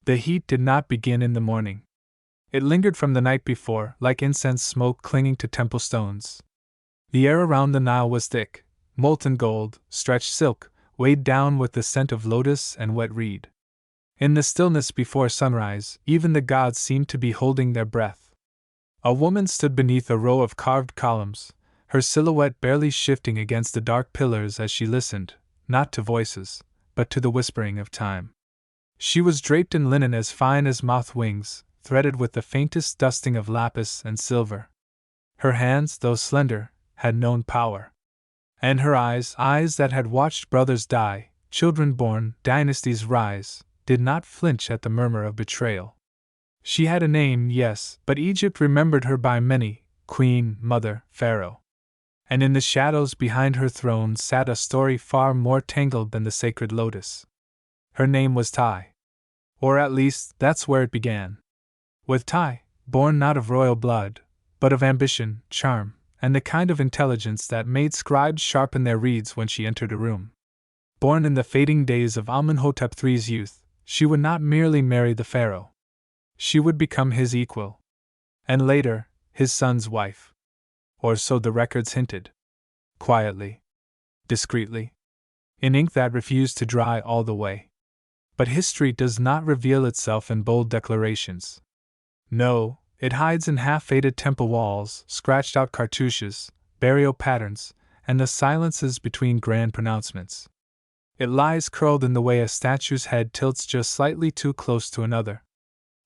The heat did not begin in the morning. It lingered from the night before, like incense smoke clinging to temple stones. The air around the Nile was thick, molten gold, stretched silk, weighed down with the scent of lotus and wet reed. In the stillness before sunrise, even the gods seemed to be holding their breath. A woman stood beneath a row of carved columns, her silhouette barely shifting against the dark pillars as she listened, not to voices, but to the whispering of time. She was draped in linen as fine as moth wings, threaded with the faintest dusting of lapis and silver. Her hands, though slender, had known power. And her eyes that had watched brothers die, children born, dynasties rise, did not flinch at the murmur of betrayal. She had a name, yes, but Egypt remembered her by many: Queen, Mother, Pharaoh. And in the shadows behind her throne sat a story far more tangled than the sacred lotus. Her name was Tiye. Or at least, that's where it began. With Tiye, born not of royal blood, but of ambition, charm, and the kind of intelligence that made scribes sharpen their reeds when she entered a room. Born in the fading days of Amenhotep III's youth, she would not merely marry the pharaoh. She would become his equal. And later, his son's wife. Or so the records hinted. Quietly. Discreetly. In ink that refused to dry all the way. But history does not reveal itself in bold declarations. No, it hides in half-faded temple walls, scratched-out cartouches, burial patterns, and the silences between grand pronouncements. It lies curled in the way a statue's head tilts just slightly too close to another.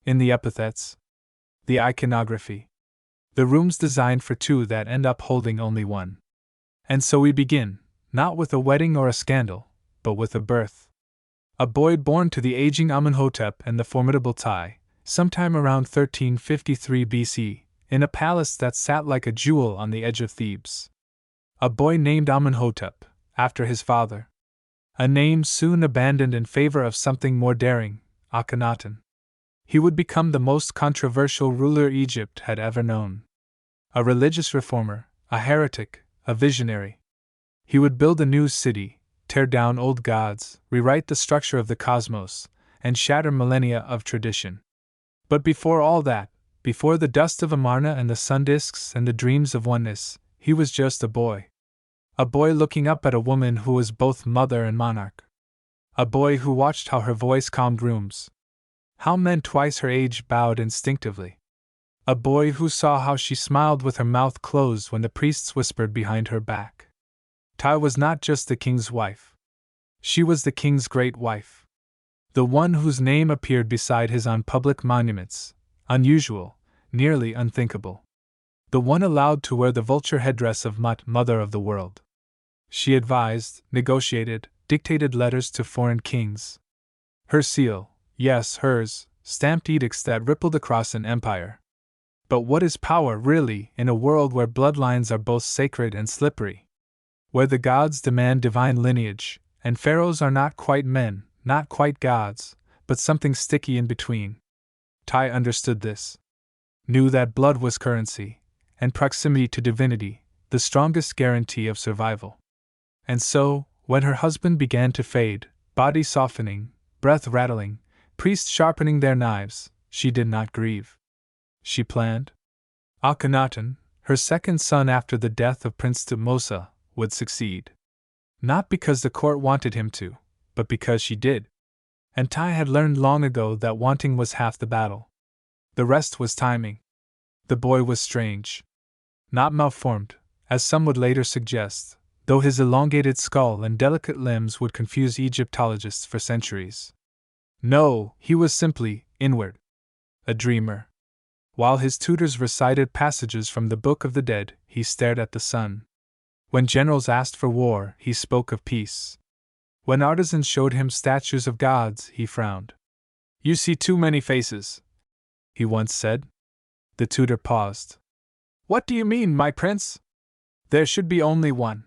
In the epithets. The iconography. The rooms designed for two that end up holding only one. And so we begin, not with a wedding or a scandal, but with a birth. A boy born to the aging Amenhotep and the formidable Tiye, sometime around 1353 BC, in a palace that sat like a jewel on the edge of Thebes. A boy named Amenhotep, after his father. A name soon abandoned in favor of something more daring, Akhenaten. He would become the most controversial ruler Egypt had ever known. A religious reformer, a heretic, a visionary. He would build a new city, tear down old gods, rewrite the structure of the cosmos, and shatter millennia of tradition. But before all that, before the dust of Amarna and the sun disks and the dreams of oneness, he was just a boy. A boy looking up at a woman who was both mother and monarch. A boy who watched how her voice calmed rooms. How men twice her age bowed instinctively. A boy who saw how she smiled with her mouth closed when the priests whispered behind her back. Tiye was not just the king's wife. She was the king's great wife. The one whose name appeared beside his on public monuments, unusual, nearly unthinkable. The one allowed to wear the vulture headdress of Mut, Mother of the World. She advised, negotiated, dictated letters to foreign kings. Her seal, yes, hers, stamped edicts that rippled across an empire. But what is power, really, in a world where bloodlines are both sacred and slippery? Where the gods demand divine lineage, and pharaohs are not quite men, not quite gods, but something sticky in between. Tiye understood this. Knew that blood was currency, and proximity to divinity, the strongest guarantee of survival. And so, when her husband began to fade, body softening, breath rattling, priests sharpening their knives, she did not grieve. She planned. Akhenaten, her second son after the death of Prince Thutmose, would succeed. Not because the court wanted him to, but because she did. And Tiye had learned long ago that wanting was half the battle. The rest was timing. The boy was strange. Not malformed, as some would later suggest, though his elongated skull and delicate limbs would confuse Egyptologists for centuries. No, he was simply inward. A dreamer. While his tutors recited passages from the Book of the Dead, he stared at the sun. When generals asked for war, he spoke of peace. When artisans showed him statues of gods, he frowned. "You see too many faces," he once said. The tutor paused. "What do you mean, my prince? There should be only one.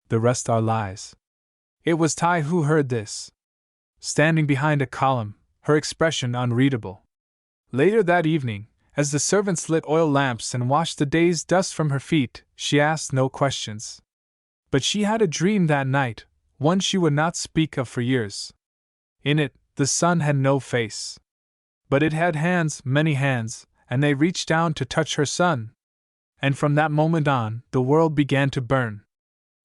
The rest are lies." It was Tiye who heard this. Standing behind a column, her expression unreadable. Later that evening, as the servants lit oil lamps and washed the day's dust from her feet, she asked no questions. But she had a dream that night, one she would not speak of for years. In it, The sun had no face. But it had hands, many hands, and they reached down to touch her son. And from that moment on, the world began to burn.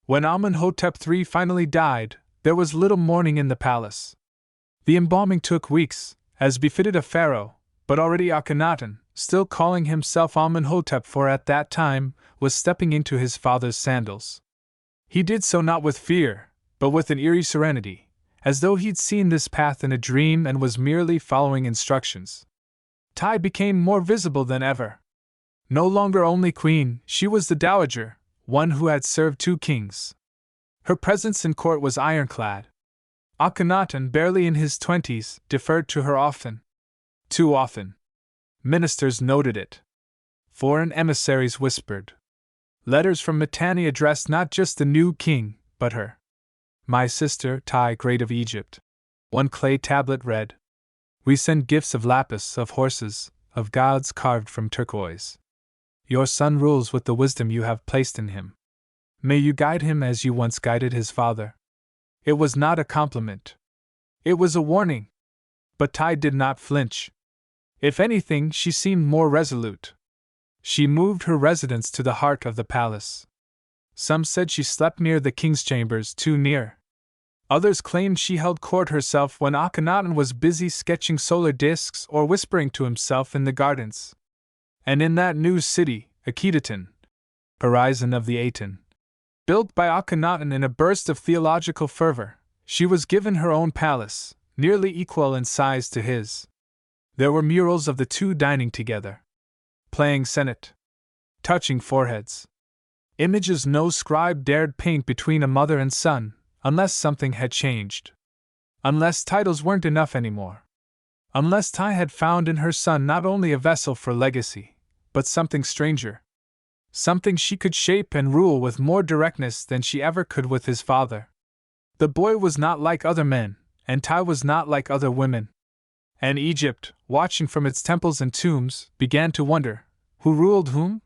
When Amenhotep III finally died, there was little mourning in the palace. The embalming took weeks, as befitted a pharaoh, but already Akhenaten, still calling himself Amenhotep IV at that time, was stepping into his father's sandals. He did so not with fear, but with an eerie serenity, as though he'd seen this path in a dream and was merely following instructions. Tiye became more visible than ever. No longer only queen, she was the dowager, one who had served 2 kings. Her presence in court was ironclad. Akhenaten, barely in his 20s, deferred to her often. Too often. Ministers noted it. Foreign emissaries whispered. Letters from Mitanni addressed not just the new king, but her. My sister, Tiye, great of Egypt. One clay tablet read. We send gifts of lapis, of horses, of gods carved from turquoise. Your son rules with the wisdom you have placed in him. May you guide him as you once guided his father. It was not a compliment. It was a warning. But Tiye did not flinch. If anything, she seemed more resolute. She moved her residence to the heart of the palace. Some said she slept near the king's chambers, too near. Others claimed she held court herself when Akhenaten was busy sketching solar discs or whispering to himself in the gardens. And in that new city, Akhenaten, horizon of the Aten, built by Akhenaten in a burst of theological fervor, she was given her own palace, nearly equal in size to his. There were murals of the 2 dining together, playing senate, touching foreheads. Images no scribe dared paint between a mother and son, unless something had changed. Unless titles weren't enough anymore. Unless Tiye had found in her son not only a vessel for legacy, but something stranger. Something she could shape and rule with more directness than she ever could with his father. The boy was not like other men, and Tiye was not like other women. And Egypt, watching from its temples and tombs, began to wonder, who ruled whom?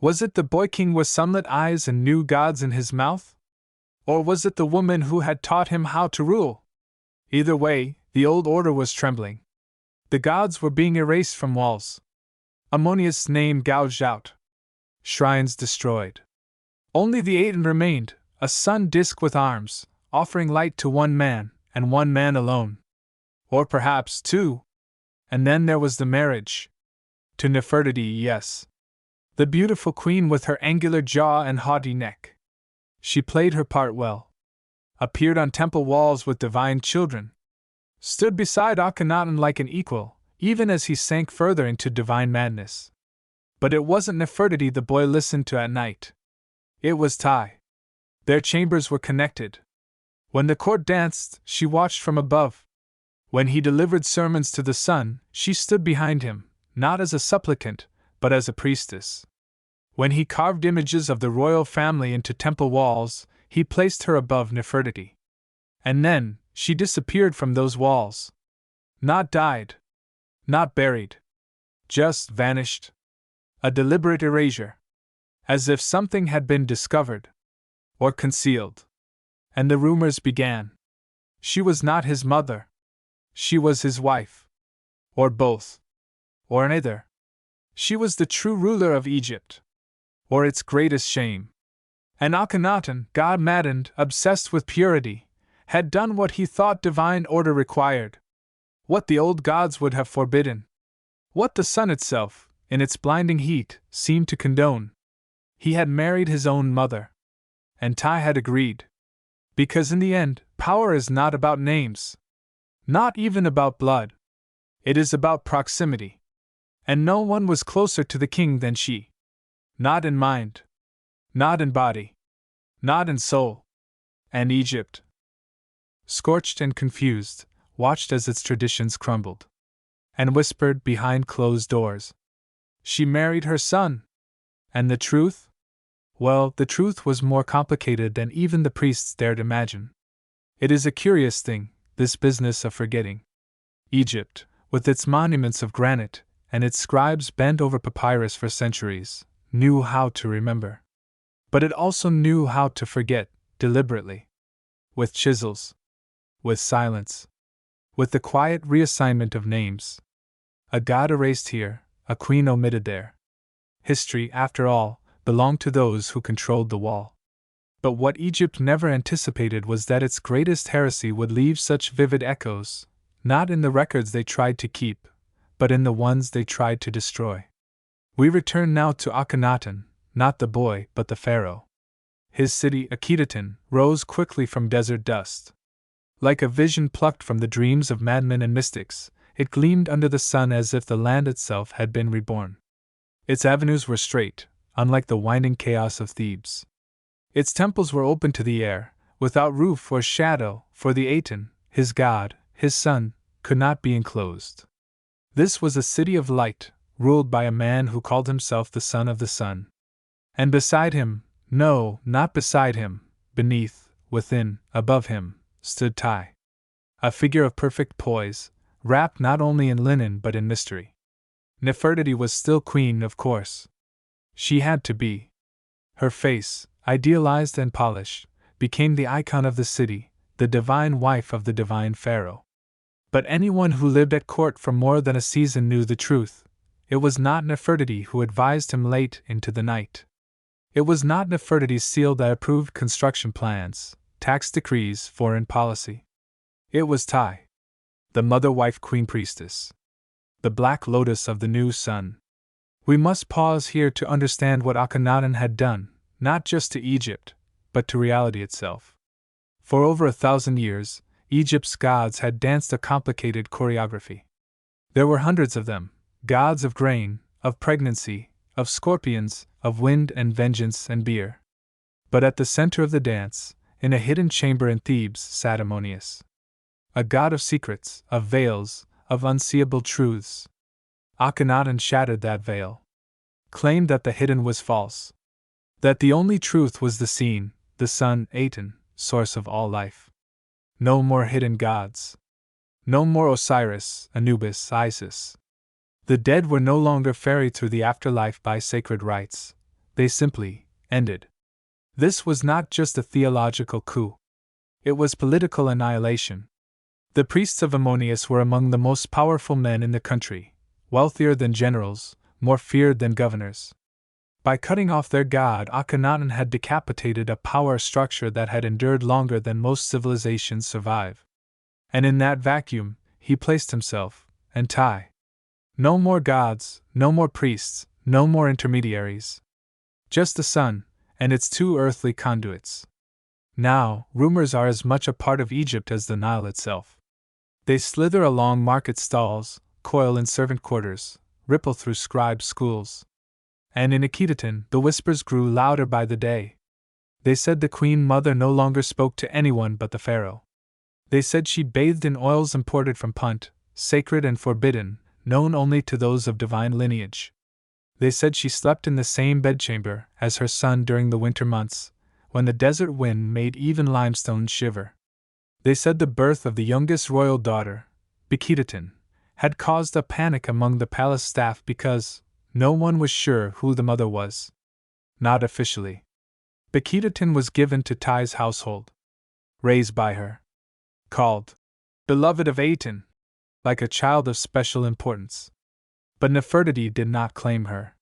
Was it the boy king with sunlit eyes and new gods in his mouth? Or was it the woman who had taught him how to rule? Either way, the old order was trembling. The gods were being erased from walls. Ammonius' name gouged out. Shrines destroyed. Only the Aten remained, a sun disk with arms, offering light to one man, and one man alone. Or perhaps 2. And then there was the marriage. To Nefertiti, yes. The beautiful queen with her angular jaw and haughty neck. She played her part well. Appeared on temple walls with divine children. Stood beside Akhenaten like an equal, even as he sank further into divine madness. But it wasn't Nefertiti the boy listened to at night. It was Tiye. Their chambers were connected. When the court danced, she watched from above. When he delivered sermons to the sun, she stood behind him, not as a supplicant, but as a priestess. When he carved images of the royal family into temple walls, he placed her above Nefertiti. And then, she disappeared from those walls. Not died. Not buried. Just vanished. A deliberate erasure. As if something had been discovered. Or concealed. And the rumors began. She was not his mother. She was his wife. Or both. Or neither. She was the true ruler of Egypt. Or its greatest shame. And Akhenaten, god-maddened, obsessed with purity, had done what he thought divine order required. What the old gods would have forbidden. What the sun itself, in its blinding heat, seemed to condone. He had married his own mother. And Tiye had agreed. Because in the end, power is not about names. Not even about blood. It is about proximity. And no one was closer to the king than she. Not in mind. Not in body. Not in soul. And Egypt, scorched and confused, watched as its traditions crumbled. And whispered behind closed doors. She married her son. And the truth? Well, the truth was more complicated than even the priests dared imagine. It is a curious thing, this business of forgetting. Egypt, with its monuments of granite, and its scribes bent over papyrus for centuries, knew how to remember. But it also knew how to forget, deliberately. With chisels. With silence. with the quiet reassignment of names. A god erased here, a queen omitted there. History, after all, belonged to those who controlled the wall. But what Egypt never anticipated was that its greatest heresy would leave such vivid echoes, not in the records they tried to keep, but in the ones they tried to destroy. We return now to Akhenaten, not the boy, but the pharaoh. His city, Akhenaten, rose quickly from desert dust. Like a vision plucked from the dreams of madmen and mystics, it gleamed under the sun as if the land itself had been reborn. Its avenues were straight, unlike the winding chaos of Thebes. Its temples were open to the air, without roof or shadow, for the Aten, his god, his son, could not be enclosed. This was a city of light, ruled by a man who called himself the Son of the Sun. And beside him, no, not beside him, beneath, within, above him, stood Tiye. A figure of perfect poise, wrapped not only in linen but in mystery. Nefertiti was still queen, of course. She had to be. Her face, idealized and polished, became the icon of the city, the divine wife of the divine pharaoh. But anyone who lived at court for more than a season knew the truth. It was not Nefertiti who advised him late into the night. It was not Nefertiti's seal that approved construction plans, tax decrees, foreign policy. It was Tiye, the mother-wife queen priestess, the black lotus of the new sun. We must pause here to understand what Akhenaten had done, not just to Egypt, but to reality itself. For over 1,000 years, Egypt's gods had danced a complicated choreography. There were hundreds of them, gods of grain, of pregnancy, of scorpions, of wind and vengeance and beer. But at the center of the dance, in a hidden chamber in Thebes, sat Ammonius. A god of secrets, of veils, of unseeable truths. Akhenaten shattered that veil. Claimed that the hidden was false. That the only truth was the seen, the sun, Aten, source of all life. No more hidden gods. No more Osiris, Anubis, Isis. The dead were no longer ferried through the afterlife by sacred rites. They simply ended. This was not just a theological coup. It was political annihilation. The priests of Ammonius were among the most powerful men in the country, wealthier than generals, more feared than governors. By cutting off their god, Akhenaten had decapitated a power structure that had endured longer than most civilizations survive. And in that vacuum, he placed himself, and Tiye. No more gods, no more priests, no more intermediaries. Just the sun, and its two earthly conduits. Now, rumors are as much a part of Egypt as the Nile itself. They slither along market stalls, coil in servant quarters, ripple through scribe schools. And in Akhenaten, the whispers grew louder by the day. They said the queen mother no longer spoke to anyone but the pharaoh. They said she bathed in oils imported from Punt, sacred and forbidden, known only to those of divine lineage. They said she slept in the same bedchamber as her son during the winter months, when the desert wind made even limestone shiver. They said the birth of the youngest royal daughter, Akhenaten, had caused a panic among the palace staff because no one was sure who the mother was. Not officially. Akhenaten was given to Tiye's household. Raised by her. Called beloved of Aten, like a child of special importance. But Nefertiti did not claim her.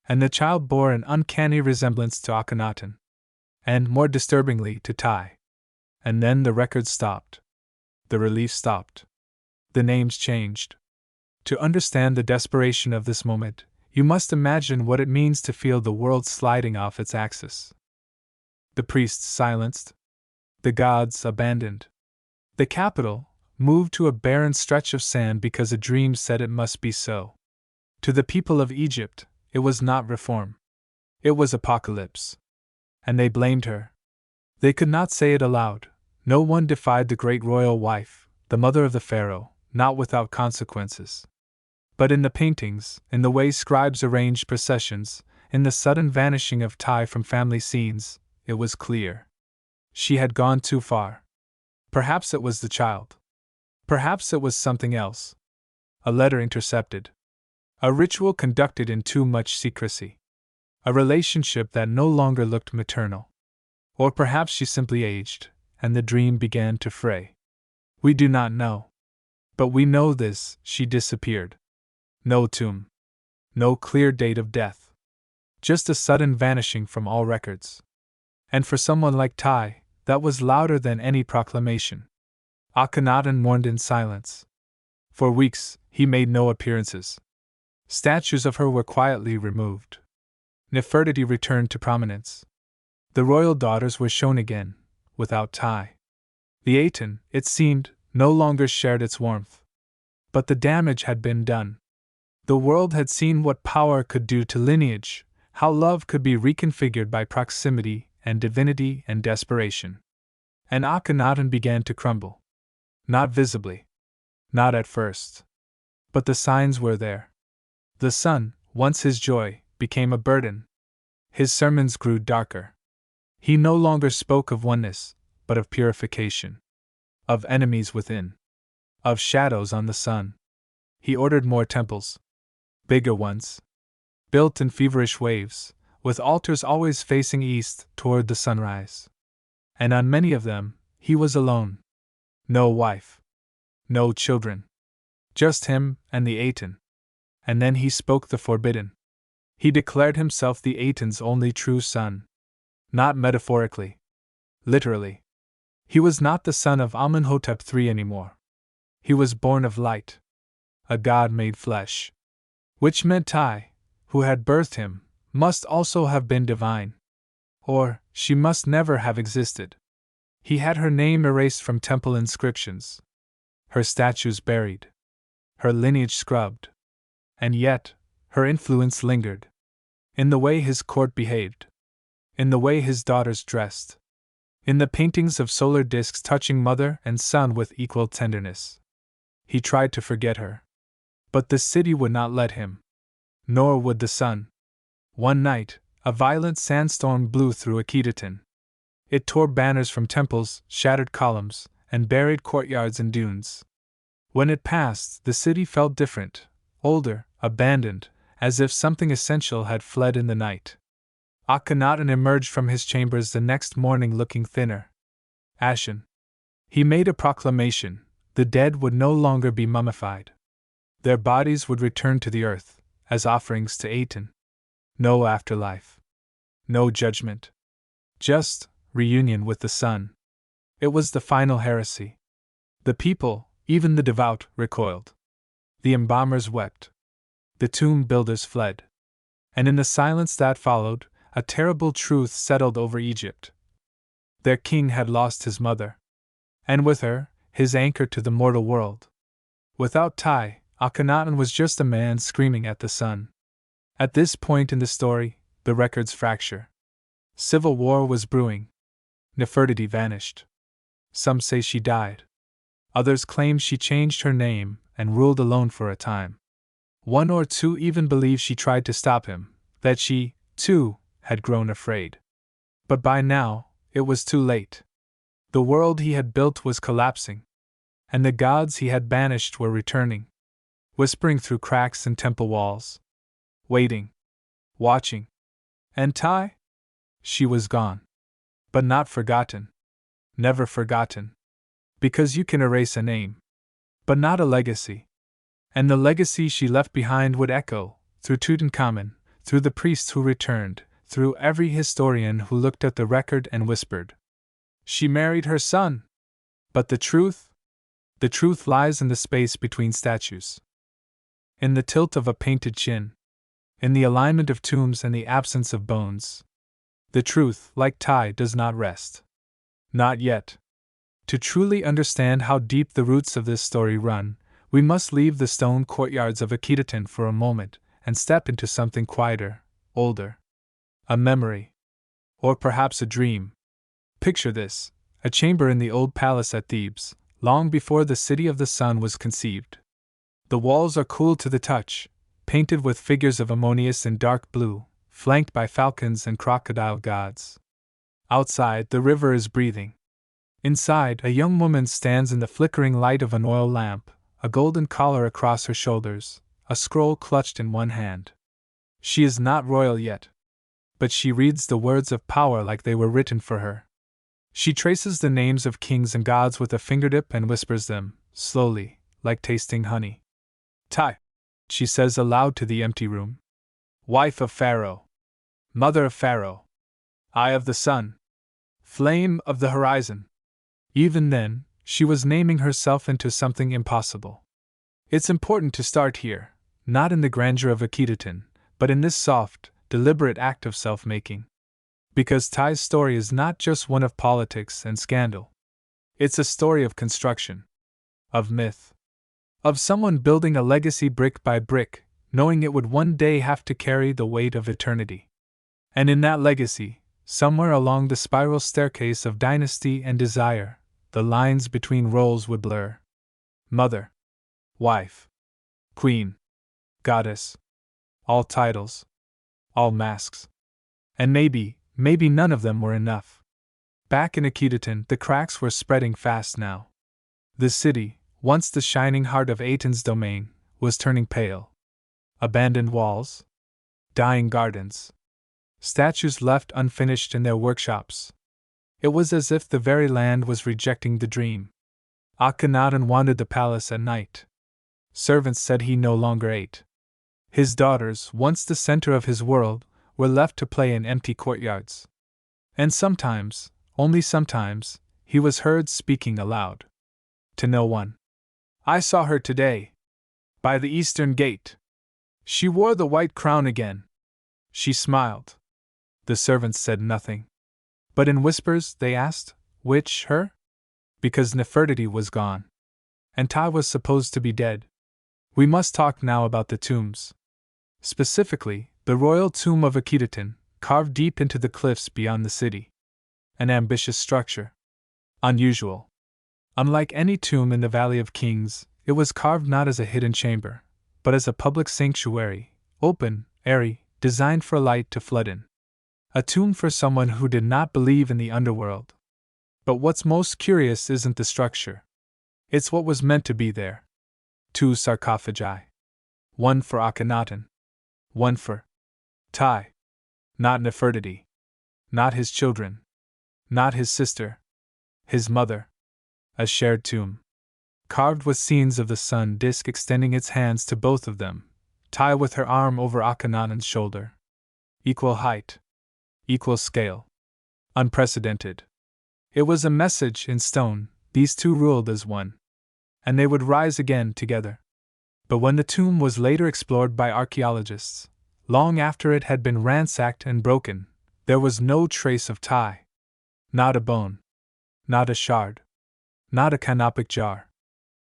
And the child bore an uncanny resemblance to Akhenaten. And, more disturbingly, to Tiye. And then the record stopped. The relief stopped. The names changed. To understand the desperation of this moment, you must imagine what it means to feel the world sliding off its axis. The priests silenced. The gods abandoned. The capital moved to a barren stretch of sand because a dream said it must be so. To the people of Egypt, it was not reform. It was apocalypse. And they blamed her. They could not say it aloud. No one defied the great royal wife, the mother of the pharaoh, not without consequences. But in the paintings, in the way scribes arranged processions, in the sudden vanishing of Tiye from family scenes, it was clear. She had gone too far. Perhaps it was the child. Perhaps it was something else. A letter intercepted. A ritual conducted in too much secrecy. A relationship that no longer looked maternal. Or perhaps she simply aged, and the dream began to fray. We do not know. But we know this: she disappeared. No tomb. No clear date of death. Just a sudden vanishing from all records. And for someone like Tiye, that was louder than any proclamation. Akhenaten mourned in silence. For weeks, he made no appearances. Statues of her were quietly removed. Nefertiti returned to prominence. The royal daughters were shown again, without Tiye. The Aten, it seemed, no longer shared its warmth. But the damage had been done. The world had seen what power could do to lineage, how love could be reconfigured by proximity and divinity and desperation. And Akhenaten began to crumble. Not visibly. Not at first. But the signs were there. The sun, once his joy, became a burden. His sermons grew darker. He no longer spoke of oneness, but of purification. Of enemies within. Of shadows on the sun. He ordered more temples. Bigger ones. Built in feverish waves, with altars always facing east toward the sunrise. And on many of them, he was alone. No wife. No children. Just him and the Aten. And then he spoke the forbidden. He declared himself the Aten's only true son. Not metaphorically. Literally. He was not the son of Amenhotep III anymore. He was born of light. A god made flesh. Which meant Tiye, who had birthed him, must also have been divine. Or, she must never have existed. He had her name erased from temple inscriptions. Her statues buried. Her lineage scrubbed. And yet, her influence lingered. In the way his court behaved. In the way his daughters dressed. In the paintings of solar discs touching mother and son with equal tenderness. He tried to forget her. But the city would not let him. Nor would the sun. One night, a violent sandstorm blew through Akhenaten. It tore banners from temples, shattered columns, and buried courtyards in dunes. When it passed, the city felt different, older, abandoned, as if something essential had fled in the night. Akhenaten emerged from his chambers the next morning looking thinner. Ashen. He made a proclamation: the dead would no longer be mummified. Their bodies would return to the earth, as offerings to Aten. No afterlife. No judgment. Just reunion with the sun. It was the final heresy. The people, even the devout, recoiled. The embalmers wept. The tomb builders fled. And in the silence that followed, a terrible truth settled over Egypt. Their king had lost his mother. And with her, his anchor to the mortal world. Without Tiye, Akhenaten was just a man screaming at the sun. At this point in the story, the records fracture. Civil war was brewing. Nefertiti vanished. Some say she died. Others claim she changed her name and ruled alone for a time. One or two even believe she tried to stop him, that she, too, had grown afraid. But by now, it was too late. The world he had built was collapsing. And the gods he had banished were returning. Whispering through cracks in temple walls. Waiting. Watching. And Tiye? She was gone. But not forgotten. Never forgotten. Because you can erase a name. But not a legacy. And the legacy she left behind would echo, through Tutankhamun, through the priests who returned, through every historian who looked at the record and whispered. She married her son. But the truth? The truth lies in the space between statues. In the tilt of a painted chin. In the alignment of tombs and the absence of bones. The truth, like Tiye, does not rest. Not yet. To truly understand how deep the roots of this story run, we must leave the stone courtyards of Akhenaten for a moment and step into something quieter, older. A memory. Or perhaps a dream. Picture this: a chamber in the old palace at Thebes, long before the city of the sun was conceived. The walls are cool to the touch, painted with figures of Ammonius in dark blue, flanked by falcons and crocodile gods. Outside, the river is breathing. Inside, a young woman stands in the flickering light of an oil lamp, a golden collar across her shoulders, a scroll clutched in one hand. She is not royal yet. But she reads the words of power like they were written for her. She traces the names of kings and gods with a fingertip and whispers them, slowly, like tasting honey. Tiye, she says aloud to the empty room. Wife of Pharaoh. Mother of Pharaoh. Eye of the sun. Flame of the horizon. Even then, she was naming herself into something impossible. It's important to start here, not in the grandeur of Akhenaten, but in this soft, deliberate act of self-making. Because Tiye's story is not just one of politics and scandal. It's a story of construction. Of myth. Of someone building a legacy brick by brick, knowing it would one day have to carry the weight of eternity. And in that legacy, somewhere along the spiral staircase of dynasty and desire, the lines between roles would blur. Mother. Wife. Queen. Goddess. All titles. All masks. And maybe none of them were enough. Back in Akhenaten, the cracks were spreading fast now. The city, once the shining heart of Aten's domain, was turning pale. Abandoned walls. Dying gardens. Statues left unfinished in their workshops. It was as if the very land was rejecting the dream. Akhenaten wandered the palace at night. Servants said he no longer ate. His daughters, once the center of his world, were left to play in empty courtyards. And sometimes, only sometimes, he was heard speaking aloud. To no one. I saw her today. By the eastern gate. She wore the white crown again. She smiled. The servants said nothing. But in whispers they asked, which her? Because Nefertiti was gone. And Tiye was supposed to be dead. We must talk now about the tombs. Specifically, the royal tomb of Akhenaten, carved deep into the cliffs beyond the city. An ambitious structure. Unusual. Unlike any tomb in the Valley of Kings, it was carved not as a hidden chamber, but as a public sanctuary, open, airy, designed for light to flood in. A tomb for someone who did not believe in the underworld. But what's most curious isn't the structure. It's what was meant to be there. 2 sarcophagi. One for Akhenaten. One for Tiye. Not Nefertiti. Not his children. Not his sister. His mother. A shared tomb. Carved with scenes of the sun disk extending its hands to both of them, Tiye with her arm over Akhenaten's shoulder. Equal height. Equal scale. Unprecedented. It was a message in stone, these two ruled as one. And they would rise again together. But when the tomb was later explored by archaeologists, long after it had been ransacked and broken, there was no trace of Tiye. Not a bone. Not a shard. Not a canopic jar.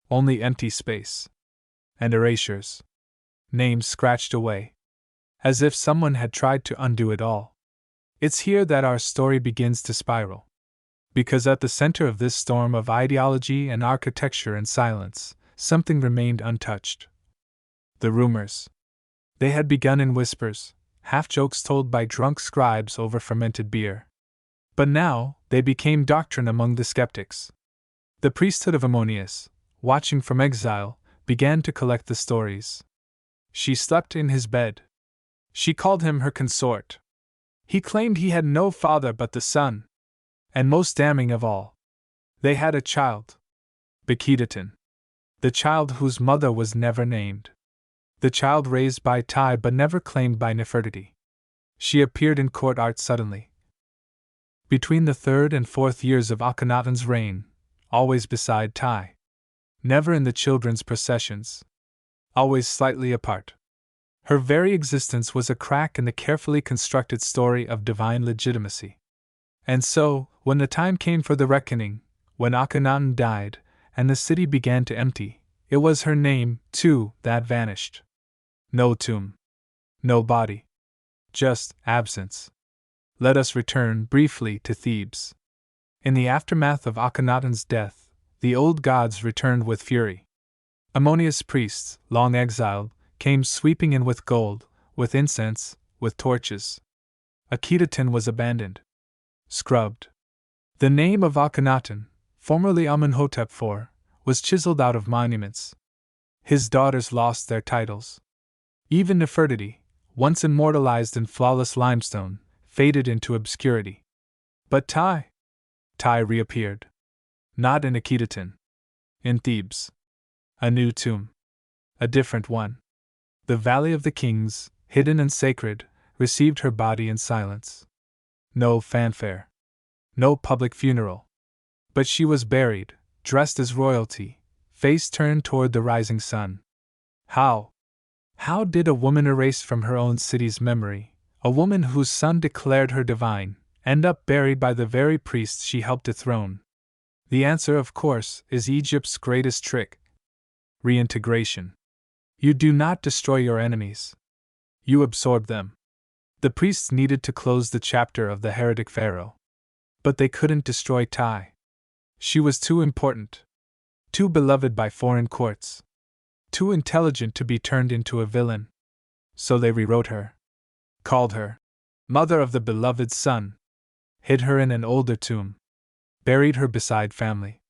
Only empty space. And erasures. Names scratched away. As if someone had tried to undo it all. It's here that our story begins to spiral. Because at the center of this storm of ideology and architecture and silence, something remained untouched. The rumors. They had begun in whispers, half-jokes told by drunk scribes over fermented beer. But now, they became doctrine among the skeptics. The priesthood of Ammonius, watching from exile, began to collect the stories. She slept in his bed. She called him her consort. He claimed he had no father but the sun. And most damning of all, they had a child. Akhenaten. The child whose mother was never named. The child raised by Tiye but never claimed by Nefertiti. She appeared in court art suddenly. Between the 3rd and 4th years of Akhenaten's reign, always beside Tiye. Never in the children's processions. Always slightly apart. Her very existence was a crack in the carefully constructed story of divine legitimacy. And so, when the time came for the reckoning, when Akhenaten died, and the city began to empty, it was her name, too, that vanished. No tomb. No body. Just absence. Let us return briefly to Thebes. In the aftermath of Akhenaten's death, the old gods returned with fury. Ammonius priests, long exiled, came sweeping in with gold, with incense, with torches. Akhenaten was abandoned. Scrubbed. The name of Akhenaten, formerly Amenhotep IV, was chiseled out of monuments. His daughters lost their titles. Even Nefertiti, once immortalized in flawless limestone, faded into obscurity. But Tiye reappeared. Not in Akhenaten. In Thebes. A new tomb. A different one. The Valley of the Kings, hidden and sacred, received her body in silence. No fanfare. No public funeral. But she was buried, dressed as royalty, face turned toward the rising sun. How? How did a woman erased from her own city's memory, a woman whose son declared her divine, end up buried by the very priests she helped dethrone? The answer, of course, is Egypt's greatest trick: reintegration. You do not destroy your enemies. You absorb them. The priests needed to close the chapter of the heretic Pharaoh. But they couldn't destroy Tiye. She was too important. Too beloved by foreign courts. Too intelligent to be turned into a villain. So they rewrote her. Called her Mother of the Beloved Son. Hid her in an older tomb. Buried her beside family.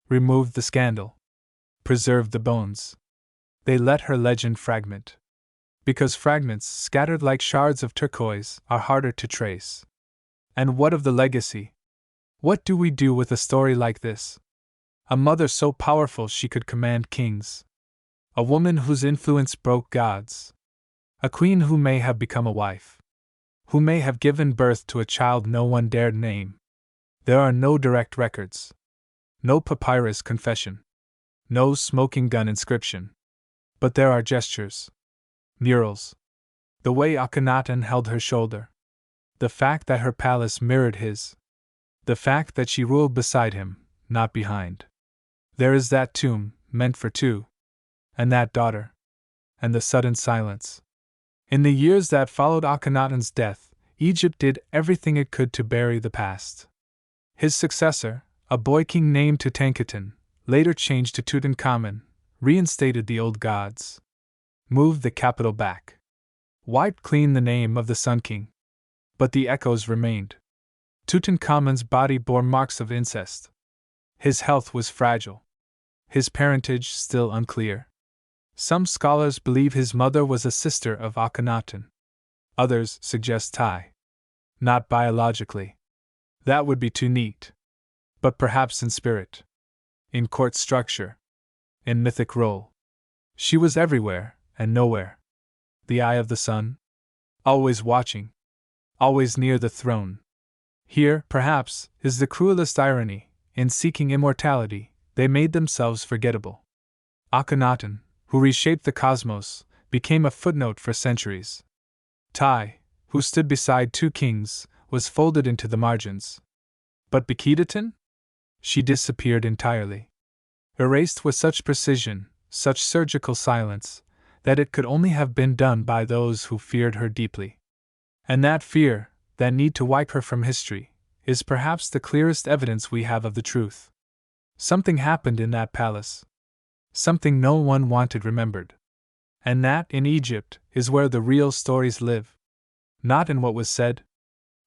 Removed the scandal. Preserved the bones. They let her legend fragment. Because fragments, scattered like shards of turquoise, are harder to trace. And what of the legacy? What do we do with a story like this? A mother so powerful she could command kings. A woman whose influence broke gods. A queen who may have become a wife. Who may have given birth to a child no one dared name. There are no direct records. No papyrus confession. No smoking gun inscription. But there are gestures. Murals. The way Akhenaten held her shoulder. The fact that her palace mirrored his. The fact that she ruled beside him, not behind. There is that tomb, meant for two. And that daughter. And the sudden silence. In the years that followed Akhenaten's death, Egypt did everything it could to bury the past. His successor, a boy king named Tutankhaten, later changed to Tutankhamen, reinstated the old gods. Moved the capital back. Wiped clean the name of the Sun King. But the echoes remained. Tutankhamun's body bore marks of incest. His health was fragile. His parentage still unclear. Some scholars believe his mother was a sister of Akhenaten. Others suggest Tiye. Not biologically. That would be too neat. But perhaps in spirit. In court structure. In mythic role. She was everywhere and nowhere. The eye of the sun. Always watching. Always near the throne. Here, perhaps, is the cruelest irony: in seeking immortality, they made themselves forgettable. Akhenaten, who reshaped the cosmos, became a footnote for centuries. Tiye, who stood beside two kings, was folded into the margins. But Akhenaten? She disappeared entirely. Erased with such precision, such surgical silence, that it could only have been done by those who feared her deeply. And that fear, that need to wipe her from history, is perhaps the clearest evidence we have of the truth. Something happened in that palace. Something no one wanted remembered. And that, in Egypt, is where the real stories live. Not in what was said,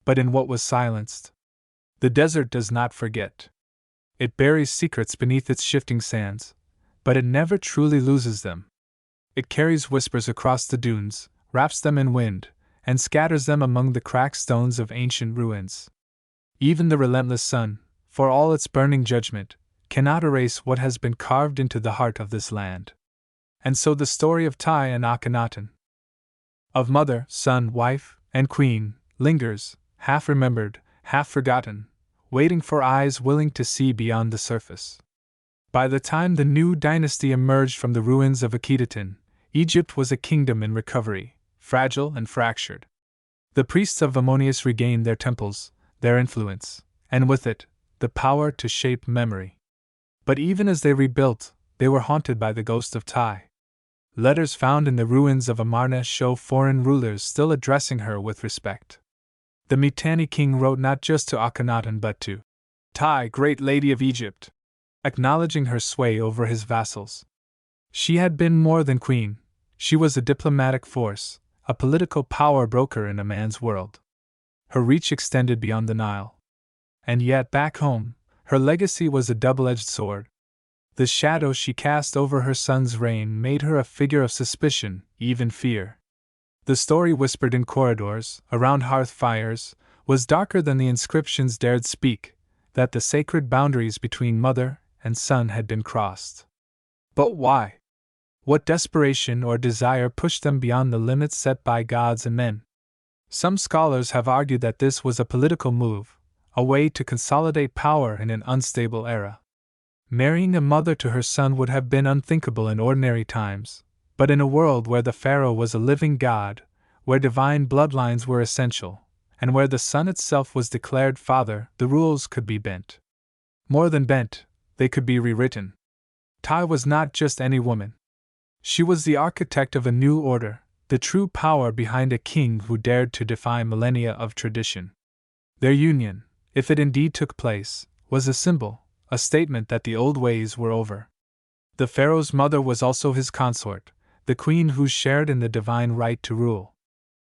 but in what was silenced. The desert does not forget. It buries secrets beneath its shifting sands, but it never truly loses them. It carries whispers across the dunes, wraps them in wind, and scatters them among the cracked stones of ancient ruins. Even the relentless sun, for all its burning judgment, cannot erase what has been carved into the heart of this land. And so the story of Tiye and Akhenaten, of mother, son, wife, and queen, lingers, half remembered, half forgotten, waiting for eyes willing to see beyond the surface. By the time the new dynasty emerged from the ruins of Akhenaten, Egypt was a kingdom in recovery, fragile and fractured. The priests of Ammonius regained their temples, their influence, and with it, the power to shape memory. But even as they rebuilt, they were haunted by the ghost of Tiye. Letters found in the ruins of Amarna show foreign rulers still addressing her with respect. The Mitanni king wrote not just to Akhenaten but to Tiye, great lady of Egypt, acknowledging her sway over his vassals. She had been more than queen, she was a diplomatic force, a political power broker in a man's world. Her reach extended beyond the Nile. And yet, back home, her legacy was a double-edged sword. The shadow she cast over her son's reign made her a figure of suspicion, even fear. The story whispered in corridors, around hearth fires, was darker than the inscriptions dared speak, that the sacred boundaries between mother and son had been crossed. But why? What desperation or desire pushed them beyond the limits set by gods and men? Some scholars have argued that this was a political move, a way to consolidate power in an unstable era. Marrying a mother to her son would have been unthinkable in ordinary times, but in a world where the pharaoh was a living god, where divine bloodlines were essential, and where the son itself was declared father, the rules could be bent. More than bent, they could be rewritten. Tiye was not just any woman. She was the architect of a new order, the true power behind a king who dared to defy millennia of tradition. Their union, if it indeed took place, was a symbol, a statement that the old ways were over. The pharaoh's mother was also his consort, the queen who shared in the divine right to rule.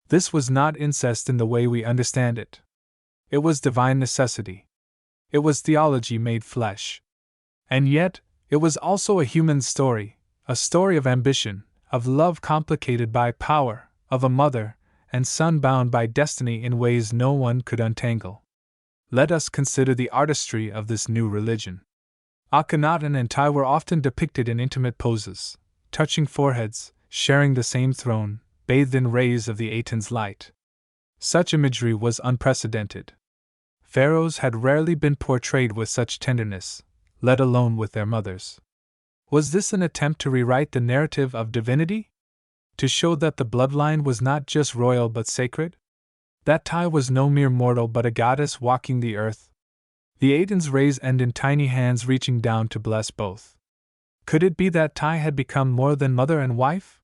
This was not incest in the way we understand it. It was divine necessity. It was theology made flesh. And yet, it was also a human story, a story of ambition, of love complicated by power, of a mother and son bound by destiny in ways no one could untangle. Let us consider the artistry of this new religion. Akhenaten and Tiye were often depicted in intimate poses, touching foreheads, sharing the same throne, bathed in rays of the Aten's light. Such imagery was unprecedented. Pharaohs had rarely been portrayed with such tenderness, let alone with their mothers. Was this an attempt to rewrite the narrative of divinity? To show that the bloodline was not just royal but sacred? That Tiye was no mere mortal but a goddess walking the earth? The Aten's rays end in tiny hands reaching down to bless both. Could it be that Tiye had become more than mother and wife?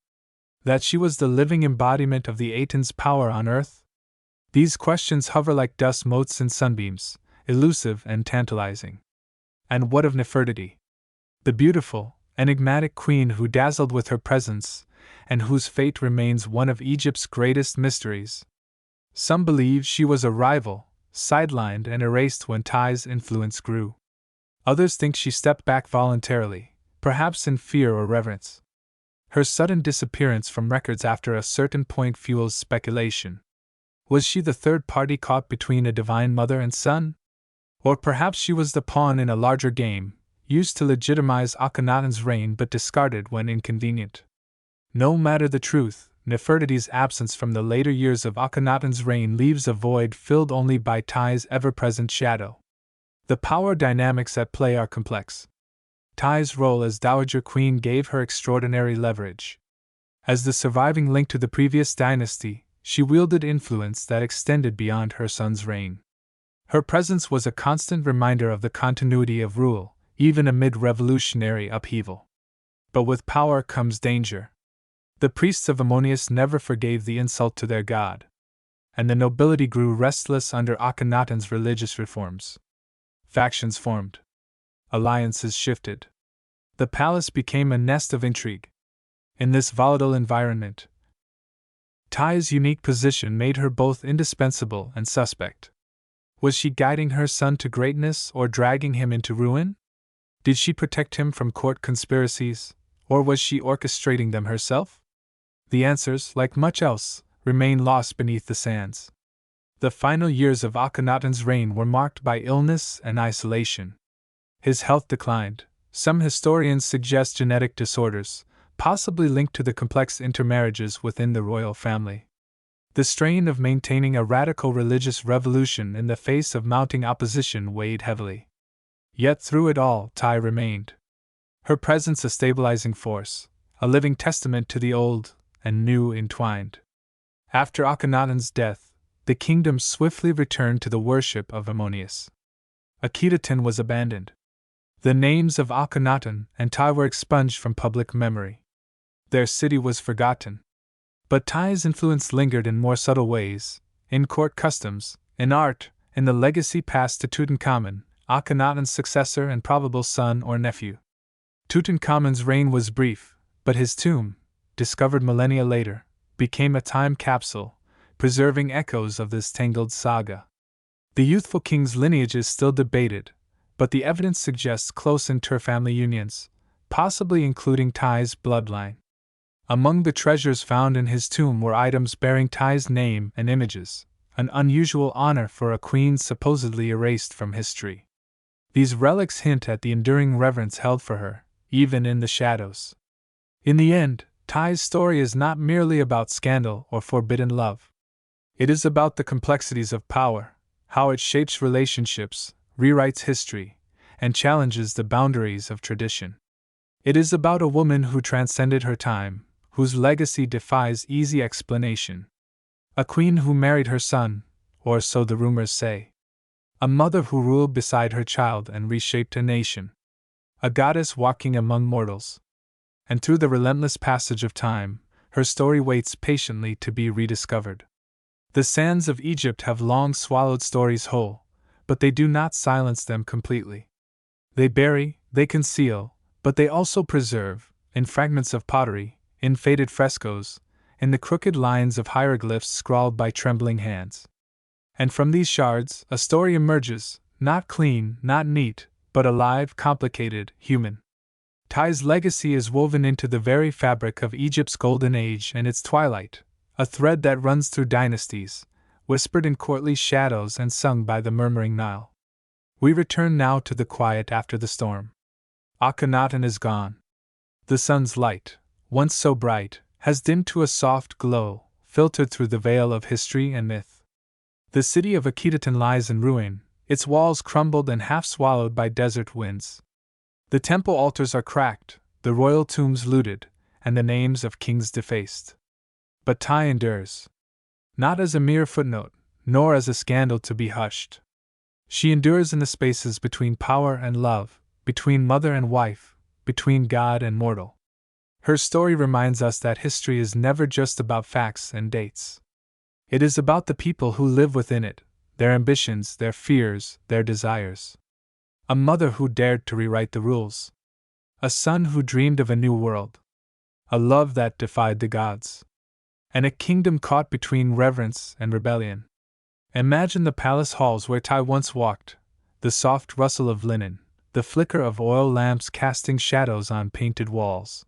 That she was the living embodiment of the Aten's power on earth? These questions hover like dust motes in sunbeams, elusive and tantalizing. And what of Nefertiti? The beautiful, enigmatic queen who dazzled with her presence, and whose fate remains one of Egypt's greatest mysteries. Some believe she was a rival, sidelined and erased when Tiye's influence grew. Others think she stepped back voluntarily, perhaps in fear or reverence. Her sudden disappearance from records after a certain point fuels speculation. Was she the third party caught between a divine mother and son? Or perhaps she was the pawn in a larger game, used to legitimize Akhenaten's reign but discarded when inconvenient. No matter the truth, Nefertiti's absence from the later years of Akhenaten's reign leaves a void filled only by Tiye's ever-present shadow. The power dynamics at play are complex. Tiye's role as Dowager Queen gave her extraordinary leverage. As the surviving link to the previous dynasty, she wielded influence that extended beyond her son's reign. Her presence was a constant reminder of the continuity of rule, even amid revolutionary upheaval. But with power comes danger. The priests of Ammonius never forgave the insult to their god. And the nobility grew restless under Akhenaten's religious reforms. Factions formed. Alliances shifted. The palace became a nest of intrigue. In this volatile environment, Tiye's unique position made her both indispensable and suspect. Was she guiding her son to greatness or dragging him into ruin? Did she protect him from court conspiracies, or was she orchestrating them herself? The answers, like much else, remain lost beneath the sands. The final years of Akhenaten's reign were marked by illness and isolation. His health declined. Some historians suggest genetic disorders, possibly linked to the complex intermarriages within the royal family. The strain of maintaining a radical religious revolution in the face of mounting opposition weighed heavily. Yet through it all, Tiye remained. Her presence a stabilizing force, a living testament to the old and new entwined. After Akhenaten's death, the kingdom swiftly returned to the worship of Ammonius. Akhenaten was abandoned. The names of Akhenaten and Tiye were expunged from public memory. Their city was forgotten. But Tiye's influence lingered in more subtle ways, in court customs, in art, in the legacy passed to Tutankhamun, Akhenaten's successor and probable son or nephew. Tutankhamun's reign was brief, but his tomb, discovered millennia later, became a time capsule, preserving echoes of this tangled saga. The youthful king's lineage is still debated, but the evidence suggests close inter-family unions, possibly including Tiye's bloodline. Among the treasures found in his tomb were items bearing Tiye's name and images, an unusual honor for a queen supposedly erased from history. These relics hint at the enduring reverence held for her, even in the shadows. In the end, Tiye's story is not merely about scandal or forbidden love. It is about the complexities of power, how it shapes relationships, rewrites history, and challenges the boundaries of tradition. It is about a woman who transcended her time, whose legacy defies easy explanation. A queen who married her son, or so the rumors say. A mother who ruled beside her child and reshaped a nation. A goddess walking among mortals. And through the relentless passage of time, her story waits patiently to be rediscovered. The sands of Egypt have long swallowed stories whole, but they do not silence them completely. They bury, they conceal, but they also preserve, in fragments of pottery, in faded frescoes, in the crooked lines of hieroglyphs scrawled by trembling hands. And from these shards, a story emerges, not clean, not neat, but alive, complicated, human. Tiye's legacy is woven into the very fabric of Egypt's golden age and its twilight, a thread that runs through dynasties, whispered in courtly shadows and sung by the murmuring Nile. We return now to the quiet after the storm. Akhenaten is gone. The sun's light, once so bright, has dimmed to a soft glow, filtered through the veil of history and myth. The city of Akhenaten lies in ruin, its walls crumbled and half swallowed by desert winds. The temple altars are cracked, the royal tombs looted, and the names of kings defaced. But Tiye endures. Not as a mere footnote, nor as a scandal to be hushed. She endures in the spaces between power and love, between mother and wife, between God and mortal. Her story reminds us that history is never just about facts and dates. It is about the people who live within it, their ambitions, their fears, their desires. A mother who dared to rewrite the rules. A son who dreamed of a new world. A love that defied the gods. And a kingdom caught between reverence and rebellion. Imagine the palace halls where Tiye once walked, the soft rustle of linen, the flicker of oil lamps casting shadows on painted walls.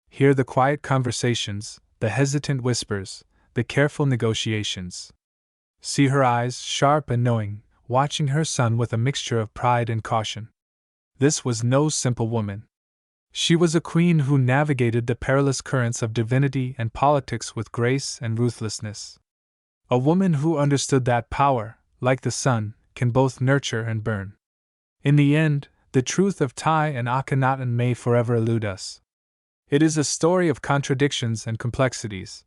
Hear the quiet conversations, the hesitant whispers, the careful negotiations. See her eyes, sharp and knowing, watching her son with a mixture of pride and caution. This was no simple woman. She was a queen who navigated the perilous currents of divinity and politics with grace and ruthlessness. A woman who understood that power, like the sun, can both nurture and burn. In the end, the truth of Tiye and Akhenaten may forever elude us. It is a story of contradictions and complexities,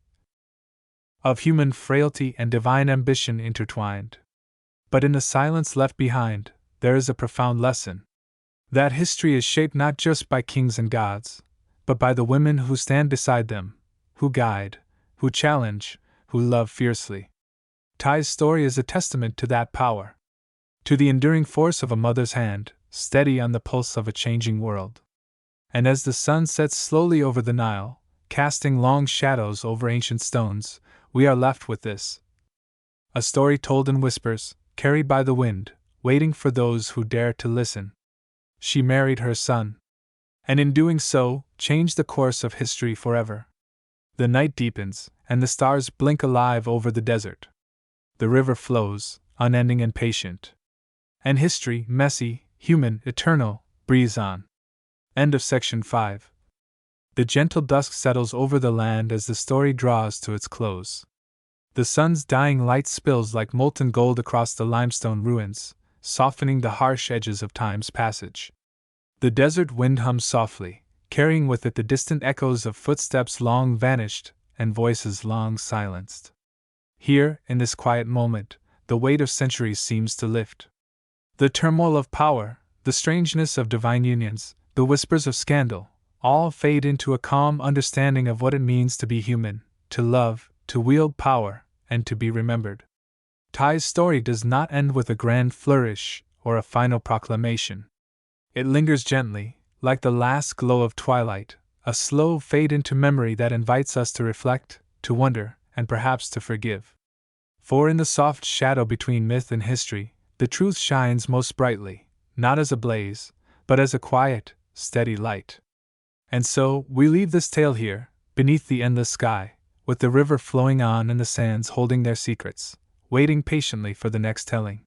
of human frailty and divine ambition intertwined. But in the silence left behind, there is a profound lesson. That history is shaped not just by kings and gods, but by the women who stand beside them, who guide, who challenge, who love fiercely. Tiye's story is a testament to that power, to the enduring force of a mother's hand, steady on the pulse of a changing world. And as the sun sets slowly over the Nile, casting long shadows over ancient stones, we are left with this: a story told in whispers, carried by the wind, waiting for those who dare to listen. She married her son, and in doing so, changed the course of history forever. The night deepens, and the stars blink alive over the desert. The river flows, unending and patient. And history, messy, human, eternal, breathes on. End of section 5. The gentle dusk settles over the land as the story draws to its close. The sun's dying light spills like molten gold across the limestone ruins, softening the harsh edges of time's passage. The desert wind hums softly, carrying with it the distant echoes of footsteps long vanished and voices long silenced. Here, in this quiet moment, the weight of centuries seems to lift. The turmoil of power, the strangeness of divine unions, the whispers of scandal, all fade into a calm understanding of what it means to be human, to love, to wield power, and to be remembered. Tiye's story does not end with a grand flourish or a final proclamation. It lingers gently, like the last glow of twilight, a slow fade into memory that invites us to reflect, to wonder, and perhaps to forgive. For in the soft shadow between myth and history, the truth shines most brightly, not as a blaze, but as a quiet, steady light. And so, we leave this tale here, beneath the endless sky, with the river flowing on and the sands holding their secrets, waiting patiently for the next telling.